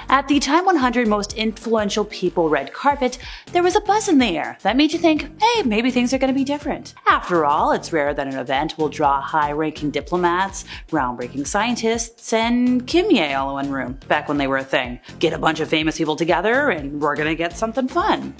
At the Time 100 Most Influential People red carpet, there was a buzz in the air that made you think, hey, maybe things are going to be different. After all, it's rare that an event will draw high-ranking diplomats, groundbreaking scientists, and Kim Ye all in one room, back when they were a thing. Get a bunch of famous people together and we're going to get something fun.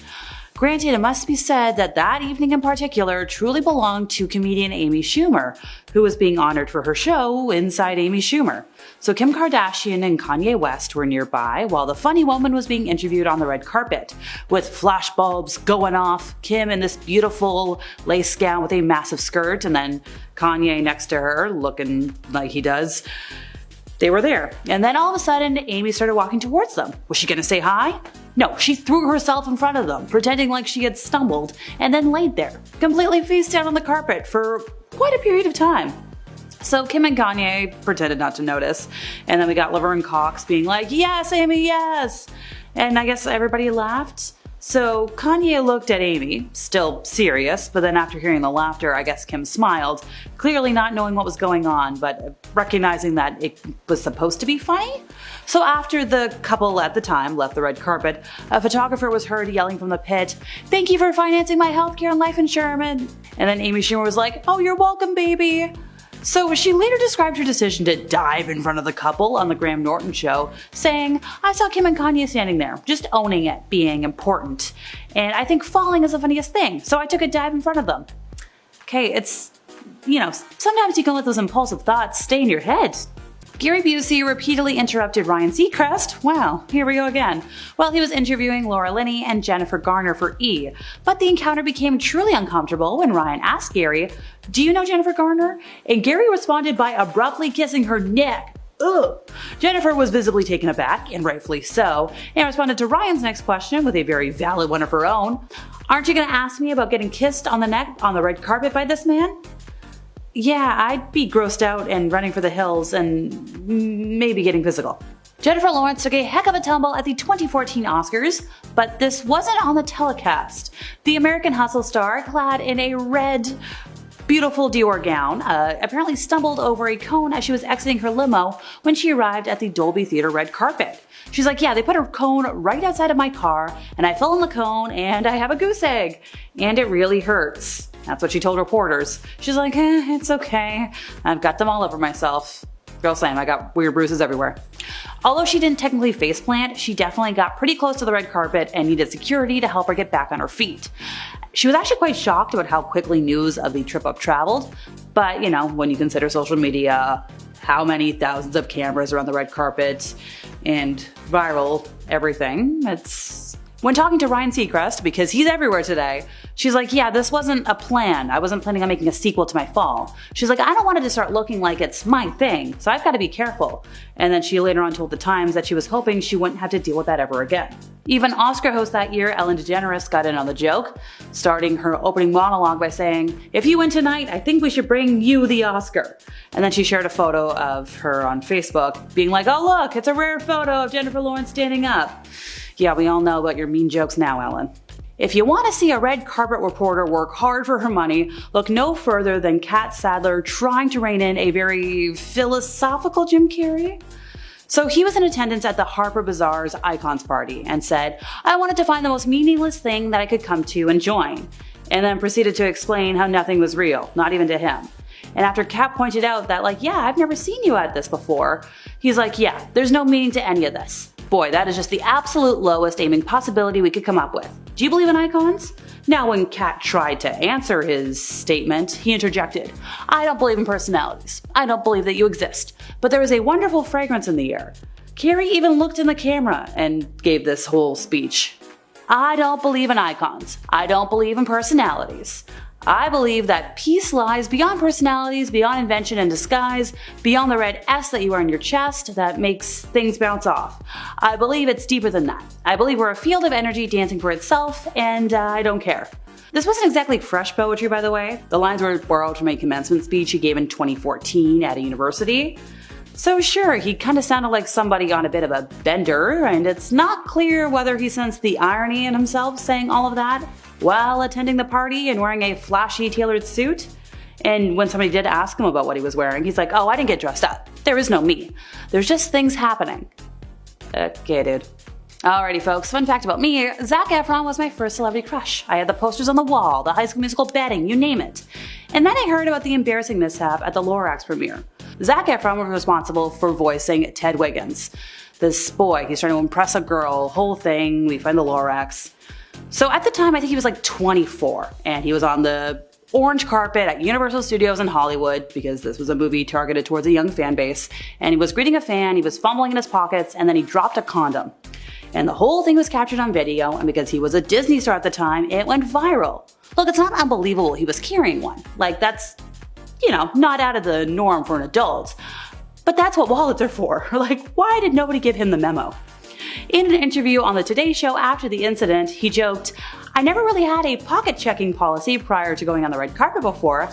Granted, it must be said that that evening in particular truly belonged to comedian Amy Schumer, who was being honored for her show Inside Amy Schumer. So Kim Kardashian and Kanye West were nearby while the funny woman was being interviewed on the red carpet. With flashbulbs going off, Kim in this beautiful lace gown with a massive skirt, and then Kanye next to her looking like he does. They were there. And then all of a sudden, Amy started walking towards them. Was she gonna say hi? No, she threw herself in front of them, pretending like she had stumbled, and then laid there, completely face down on the carpet for quite a period of time. So Kim and Kanye pretended not to notice, and then we got Laverne Cox being like, yes, Amy, yes! And I guess everybody laughed. So Kanye looked at Amy, still serious, but then after hearing the laughter, I guess Kim smiled, clearly not knowing what was going on, but recognizing that it was supposed to be funny. So after the couple at the time left the red carpet, a photographer was heard yelling from the pit, "Thank you for financing my healthcare and life insurance." And then Amy Schumer was like, "Oh, you're welcome, baby." So she later described her decision to dive in front of the couple on the Graham Norton show, saying, "I saw Kim and Kanye standing there, just owning it, being important. And I think falling is the funniest thing, so I took a dive in front of them." Okay, it's, sometimes you can let those impulsive thoughts stay in your head. Gary Busey repeatedly interrupted Ryan Seacrest. Wow, here we go again. While he was interviewing Laura Linney and Jennifer Garner for E! But the encounter became truly uncomfortable when Ryan asked Gary, "Do you know Jennifer Garner?" And Gary responded by abruptly kissing her neck. Ugh. Jennifer was visibly taken aback, and rightfully so, and responded to Ryan's next question with a very valid one of her own. "Aren't you gonna ask me about getting kissed on the neck on the red carpet by this man?" Yeah, I'd be grossed out and running for the hills and maybe getting physical. Jennifer Lawrence took a heck of a tumble at the 2014 Oscars, but this wasn't on the telecast. The American Hustle star, clad in a red, beautiful Dior gown, apparently stumbled over a cone as she was exiting her limo when she arrived at the Dolby Theater red carpet. She's like, "Yeah, they put a cone right outside of my car, and I fell in the cone, and I have a goose egg, and it really hurts." That's what she told reporters. She's like, it's okay. I've got them all over myself. Girl, same, I got weird bruises everywhere. Although she didn't technically faceplant, she definitely got pretty close to the red carpet and needed security to help her get back on her feet. She was actually quite shocked about how quickly news of the trip up traveled, but when you consider social media, how many thousands of cameras are on the red carpet, and viral everything, When talking to Ryan Seacrest, because he's everywhere today, she's like, "Yeah, this wasn't a plan. I wasn't planning on making a sequel to my fall." She's like, "I don't want it to start looking like it's my thing, so I've got to be careful." And then she later on told The Times that she was hoping she wouldn't have to deal with that ever again. Even Oscar host that year, Ellen DeGeneres, got in on the joke, starting her opening monologue by saying, "If you win tonight, I think we should bring you the Oscar." And then she shared a photo of her on Facebook, being like, "Oh look, it's a rare photo of Jennifer Lawrence standing up." Yeah, we all know about your mean jokes now, Ellen. If you want to see a red carpet reporter work hard for her money, look no further than Kat Sadler trying to rein in a very philosophical Jim Carrey. So he was in attendance at the Harper Bazaar's Icons party and said, "I wanted to find the most meaningless thing that I could come to and join," and then proceeded to explain how nothing was real, not even to him. And after Kat pointed out that "Yeah, I've never seen you at this before," he's like, "Yeah, there's no meaning to any of this. Boy, that is just the absolute lowest aiming possibility we could come up with. Do you believe in icons?" Now when Kat tried to answer his statement, he interjected, "I don't believe in personalities. I don't believe that you exist. But there is a wonderful fragrance in the air." Carrie even looked in the camera and gave this whole speech. "I don't believe in icons. I don't believe in personalities. I believe that peace lies beyond personalities, beyond invention and disguise, beyond the red S that you wear on your chest that makes things bounce off. I believe it's deeper than that. I believe we're a field of energy dancing for itself, and I don't care." This wasn't exactly fresh poetry, by the way. The lines were borrowed from a commencement speech he gave in 2014 at a university. So sure, he kinda sounded like somebody on a bit of a bender, and it's not clear whether he sensed the irony in himself saying all of that while attending the party and wearing a flashy tailored suit. And when somebody did ask him about what he was wearing, he's like, "Oh, I didn't get dressed up. There is no me. There's just things happening." Okay, dude. Alrighty, folks, fun fact about me, Zac Efron was my first celebrity crush. I had the posters on the wall, the High School Musical bedding, you name it. And then I heard about the embarrassing mishap at the Lorax premiere. Zac Efron was responsible for voicing Ted Wiggins. This boy, he's trying to impress a girl, whole thing, we find the Lorax. So at the time, I think he was like 24, and he was on the orange carpet at Universal Studios in Hollywood, because this was a movie targeted towards a young fan base, and he was greeting a fan, he was fumbling in his pockets, and then he dropped a condom. And the whole thing was captured on video, and because he was a Disney star at the time, it went viral. Look, it's not unbelievable he was carrying one. Like, that's, not out of the norm for an adult. But that's what wallets are for. Like, why did nobody give him the memo? In an interview on the Today Show after the incident, he joked, "I never really had a pocket checking policy prior to going on the red carpet before,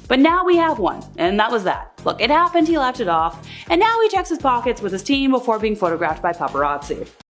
but now we have one, and that was that. Look, it happened, he left it off, and now he checks his pockets with his team before being photographed by paparazzi."